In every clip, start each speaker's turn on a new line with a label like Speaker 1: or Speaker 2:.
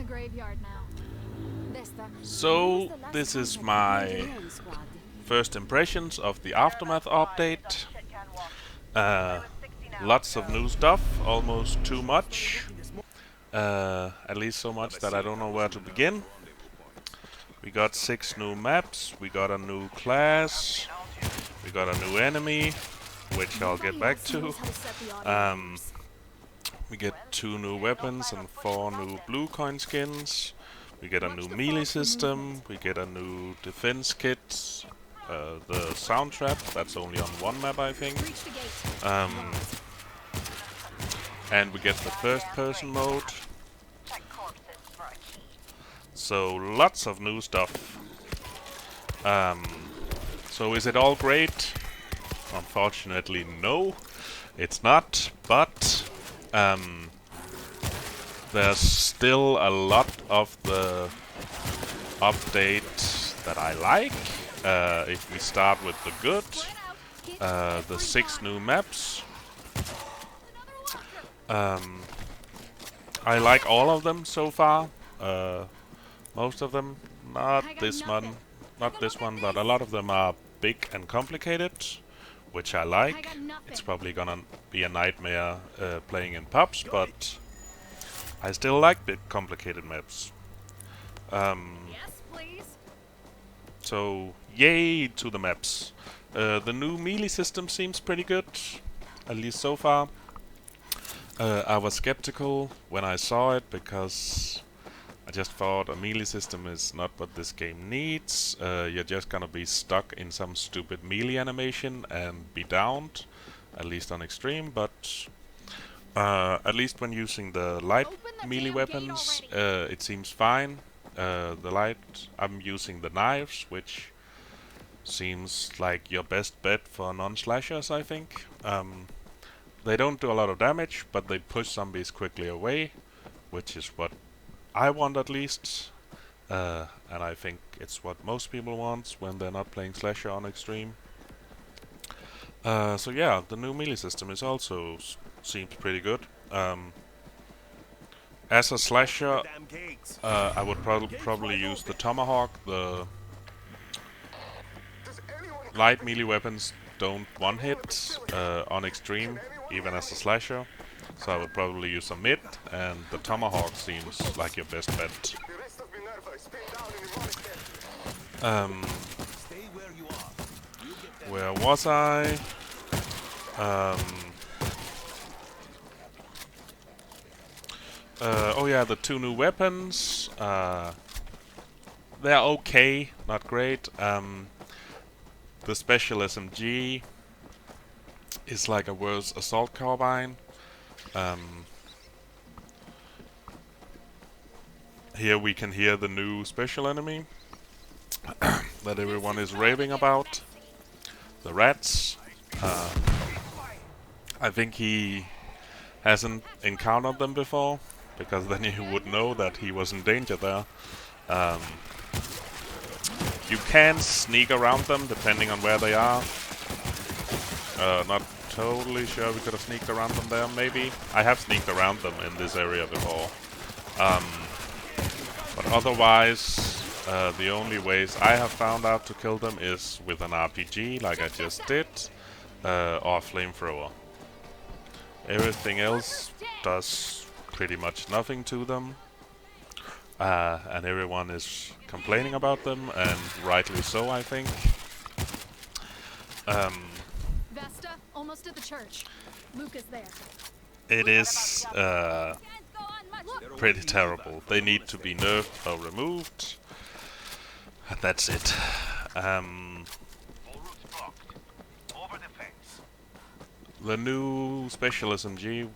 Speaker 1: graveyard now.
Speaker 2: So this is my first impressions of the Aftermath update. Lots of new stuff, almost too much. At least so much that I don't know where to begin. We got 6 new maps, we got a new class, we got a new enemy, which I'll get back to. We get 2 new weapons and 4 new blue coin skins. We get a new melee system, we get a new defense kit, the sound trap, that's only on 1 map I think. And we get the first person mode. So lots of new stuff. So is it all great? Unfortunately no, it's not, but there's still a lot of the update that I like. If we start with the good, the 6 new maps. I like all of them so far. Most of them, not this one, but a lot of them are big and complicated, which I like. It's probably gonna be a nightmare playing in pubs, but I still like big complicated maps. So yay to the maps. The new melee system seems pretty good, at least so far. I was skeptical when I saw it because I just thought a melee system is not what this game needs. You're just gonna be stuck in some stupid melee animation and be downed, at least on extreme, but at least when using the light melee weapons, it seems fine. I'm using the knives, which seems like your best bet for non-slashers, I think. They don't do a lot of damage, but they push zombies quickly away, which is what I want at least. And I think it's what most people want when they're not playing slasher on extreme. So yeah, the new melee system is also seems pretty good. As a slasher, I would probably use the tomahawk. The light melee weapons don't one-hit on extreme, even as a slasher. So I would probably use a mid, and the tomahawk seems like your best bet. Where was I? Oh yeah, the 2 new weapons. They're okay, not great. The special SMG is like a worse assault carbine. Here we can hear the new special enemy that everyone is raving about. The rats. I think he hasn't encountered them before, because then you would know that he was in danger there. You can sneak around them depending on where they are. Not totally sure we could have sneaked around them there, maybe. I have sneaked around them in this area before. But otherwise, the only ways I have found out to kill them is with an RPG, like I just did, or a flamethrower. Everything else does pretty much nothing to them. And everyone is complaining about them, and rightly so, I think.
Speaker 1: Vesta, almost at the church. Luke is there.
Speaker 2: It is pretty terrible. They need to be nerfed or removed. And that's it. The new special SMG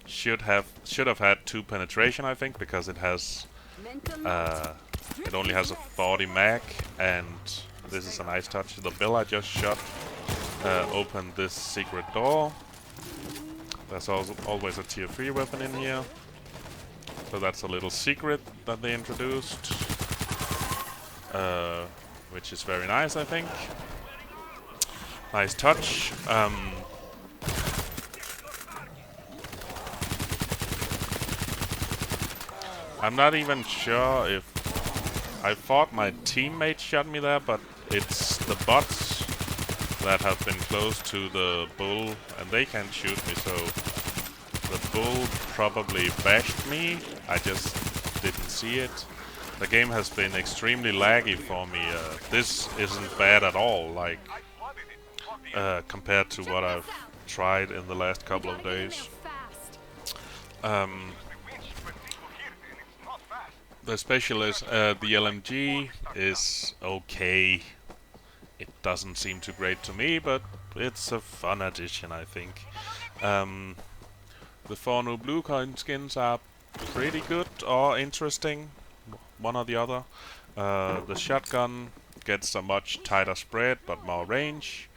Speaker 2: should have had 2 penetration, I think, because it has it only has a 40 mag, and this is a nice touch. The bill I just shot opened this secret door. There's also always a tier 3 weapon in here, so that's a little secret that they introduced, which is very nice, I think. Nice touch. I'm not even sure if I thought my teammate shot me there, but it's the bots that have been close to the bull, and they can't shoot me, so the bull probably bashed me. I just didn't see it. The game has been extremely laggy for me. This isn't bad at all, like compared to what I've tried in the last couple of days. The specialist, the LMG is okay. It doesn't seem too great to me, but it's a fun addition, I think. The 4 new blue coin skins are pretty good or interesting, one or the other. The shotgun gets a much tighter spread but more range.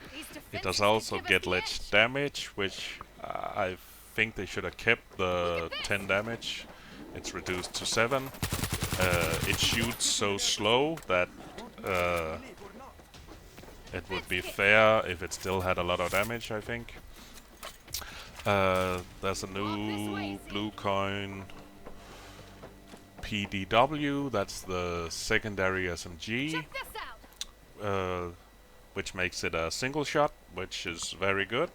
Speaker 2: It does also get less damage, which I think they should have kept the 10 damage. It's reduced to 7. It shoots so slow that it would be fair if it still had a lot of damage, I think. There's a new blue coin PDW, that's the secondary SMG, which makes it a single shot, which is very good.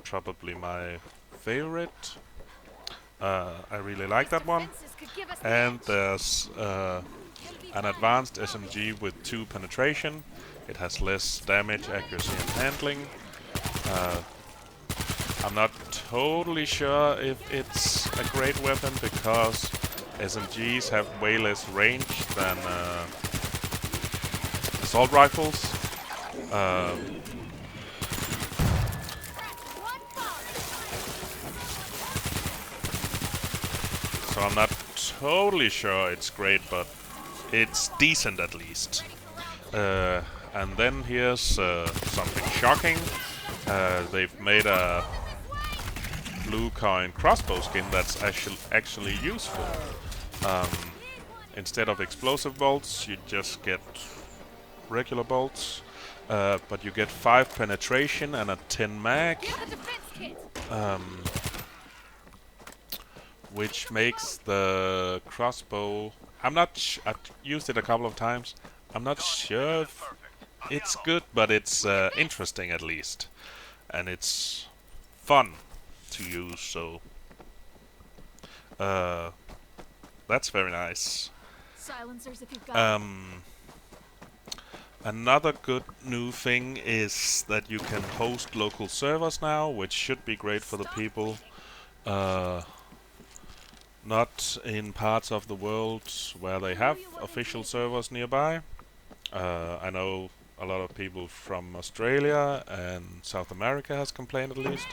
Speaker 2: Probably my favorite. I really like that one. And there's an advanced SMG with 2 penetration. It has less damage, accuracy and handling. I'm not totally sure if it's a great weapon because SMGs have way less range than assault rifles. So I'm not totally sure it's great, but it's decent at least. And then here's something shocking. They've made a blue coin crossbow skin that's actually useful. Instead of explosive bolts, you just get regular bolts, but you get 5 penetration and a 10 mag, which makes the crossbow. I've used it a couple of times. I'm not sure if it's good, but it's interesting at least, and it's fun to use. So that's very nice.
Speaker 1: Silencers if you've got
Speaker 2: Another good new thing is that you can host local servers now, which should be great for the people not in parts of the world where they have official servers nearby. I know a lot of people from Australia and South America has complained at least,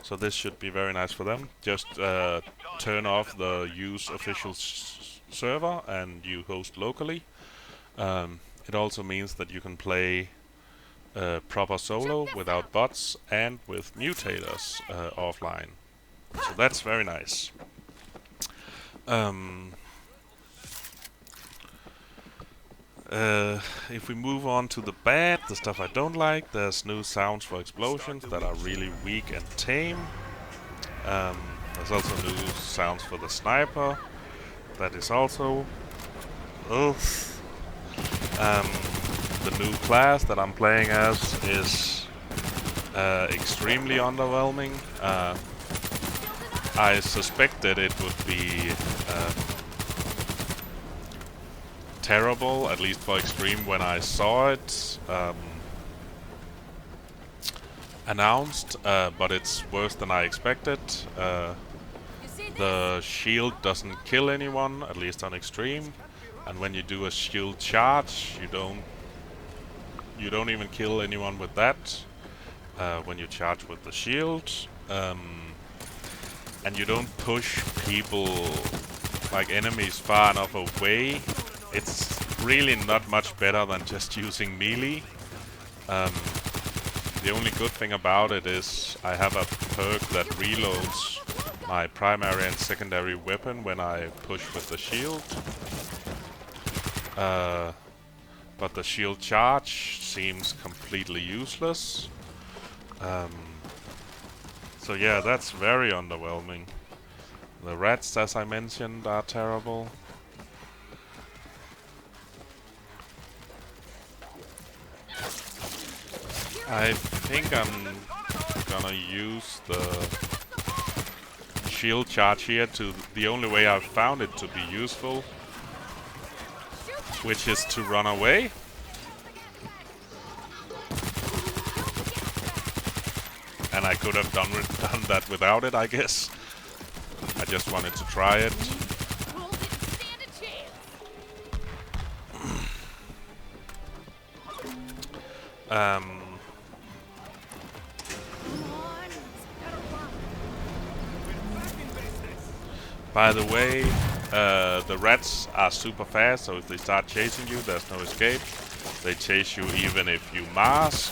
Speaker 2: so this should be very nice for them. Just turn off the use official server and you host locally. It also means that you can play proper solo without bots and with mutators offline. So that's very nice. If we move on to the bad, the stuff I don't like, there's new sounds for explosions that are really weak and tame. There's also new sounds for the sniper. That is also... the new class that I'm playing as is extremely underwhelming. I suspected it would be terrible, at least for Extreme, when I saw it announced, but it's worse than I expected. The shield doesn't kill anyone, at least on Extreme, and when you do a shield charge, you don't even kill anyone with that when you charge with the shield. And you don't push people, like enemies, far enough away. It's really not much better than just using melee. The only good thing about it is I have a perk that reloads my primary and secondary weapon when I push with the shield. But the shield charge seems completely useless. So yeah, that's very underwhelming. The rats, as I mentioned, are terrible. I think I'm gonna use the shield charge here to the only way I've found it to be useful, which is to run away. And I could have done that without it, I guess. I just wanted to try it. By the way, the rats are super fast, so if they start chasing you, there's no escape. They chase you even if you mask,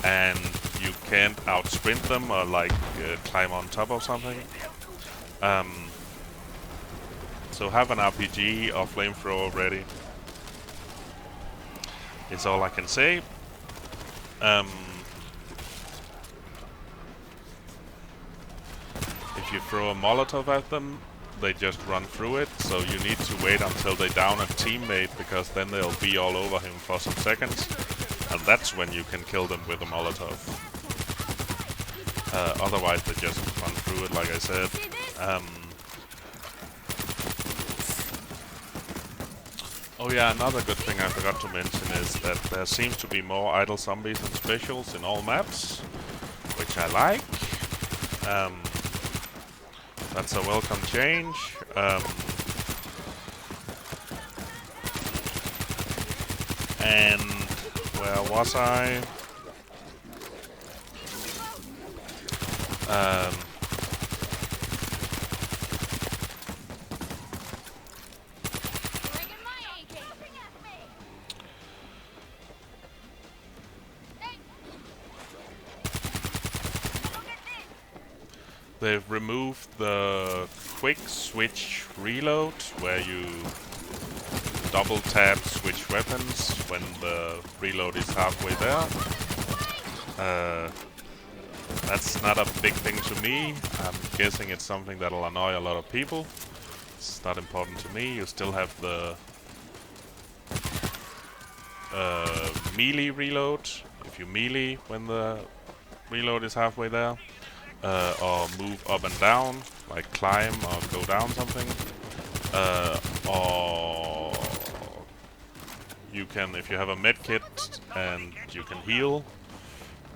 Speaker 2: and you can't out-sprint them or like climb on top of something. So have an RPG or flamethrower ready. It's all I can say. If you throw a Molotov at them, they just run through it, so you need to wait until they down a teammate, because then they'll be all over him for some seconds, and that's when you can kill them with a Molotov. Otherwise they just run through it, like I said. Oh yeah, another good thing I forgot to mention is that there seems to be more idle zombies and specials in all maps, which I like. That's a welcome change. And where was I? They've removed the quick switch reload, where you double tap switch weapons when the reload is halfway there. That's not a big thing to me. I'm guessing it's something that'll annoy a lot of people. It's not important to me. You still have the melee reload, if you melee when the reload is halfway there. Or move up and down, like climb or go down something. Or you can, if you have a med kit and you can heal,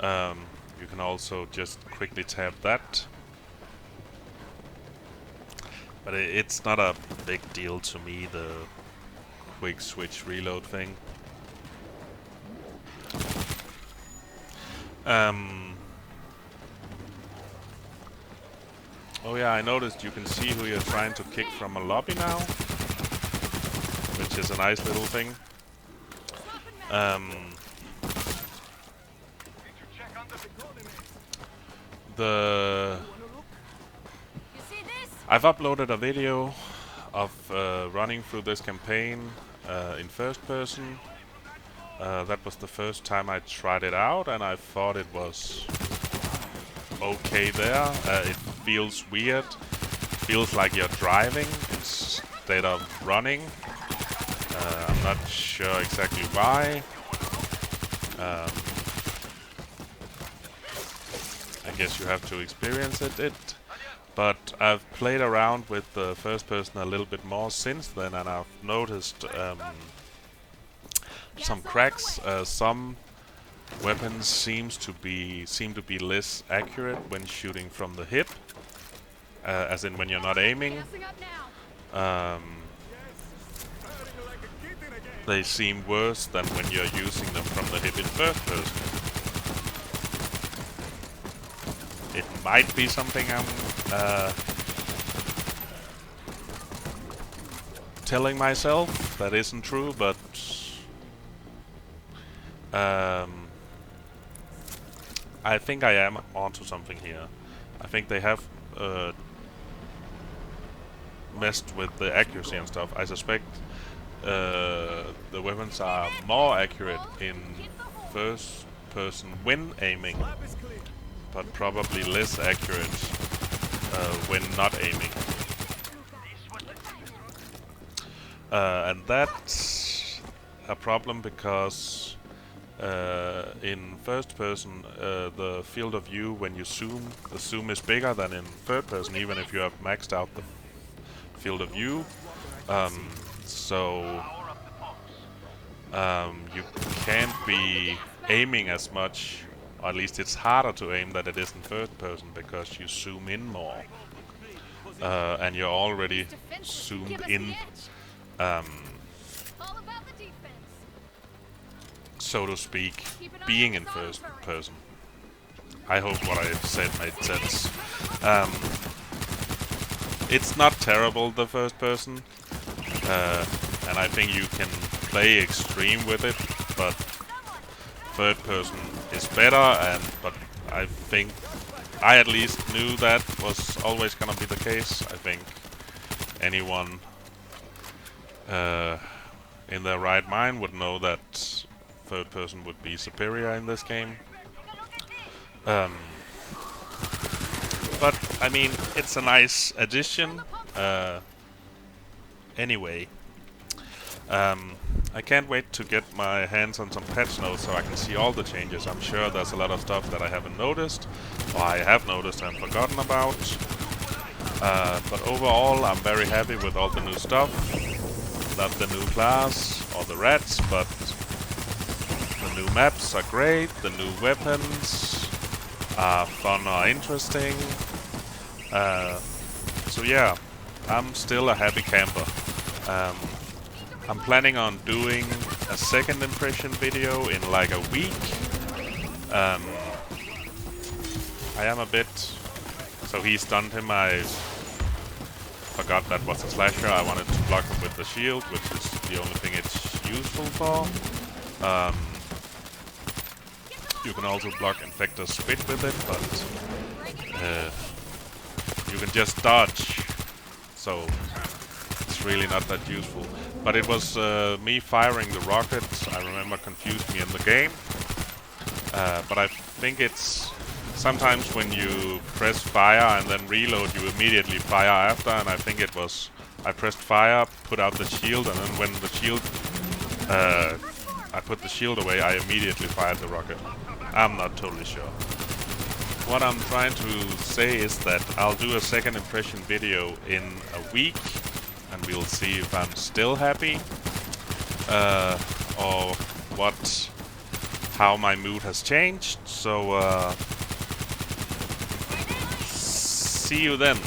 Speaker 2: you can also just quickly tap that. But it's not a big deal to me, the quick switch reload thing. Oh yeah, I noticed you can see who you're trying to kick from a lobby now, which is a nice little thing. I've uploaded a video of running through this campaign in first person. That was the first time I tried it out, and I thought it was okay there. It feels weird. Feels like you're driving instead of running. I'm not sure exactly why. I guess you have to experience it. But I've played around with the first person a little bit more since then, and I've noticed some cracks. Some weapons seem to be less accurate when shooting from the hip, as in when you're not aiming. They seem worse than when you're using them from the hip in first person. It might be something I'm telling myself that isn't true, but I think I am onto something here. I think they have messed with the accuracy and stuff. I suspect the weapons are more accurate in first person when aiming, but probably less accurate when not aiming. And that's a problem because in first person, the field of view when you zoom, the zoom is bigger than in third person, even if you have maxed out the field of view. So you can't be aiming as much, or at least it's harder to aim than it is in third person because you zoom in more. And you're already zoomed in, so to speak, being in first person. I hope what I said made sense. It's not terrible, the first person, and I think you can play extreme with it, but third person is better, but I think I at least knew that was always gonna be the case. I think anyone in their right mind would know that third person would be superior in this game. But I mean, it's a nice addition. Anyway, I can't wait to get my hands on some patch notes so I can see all the changes. I'm sure there's a lot of stuff that I haven't noticed, or I have noticed and forgotten about. But overall, I'm very happy with all the new stuff. Not the new class or the rats, but the new maps are great. The new weapons are fun or interesting. So yeah, I'm still a happy camper. I'm planning on doing a second impression video in like a week. I am a bit... So he stunned him, I forgot that was a slasher. I wanted to block him with the shield, which is the only thing it's useful for. You can also block Infector's Spit with it, but you can just dodge, so it's really not that useful. But it was me firing the rocket, I remember, confused me in the game. But I think it's sometimes when you press fire and then reload, you immediately fire after, and I think it was I pressed fire, put out the shield, and then when the shield I put the shield away, I immediately fired the rocket. I'm not totally sure. What I'm trying to say is that I'll do a second impression video in a week, and we'll see if I'm still happy, or how my mood has changed. So see you then.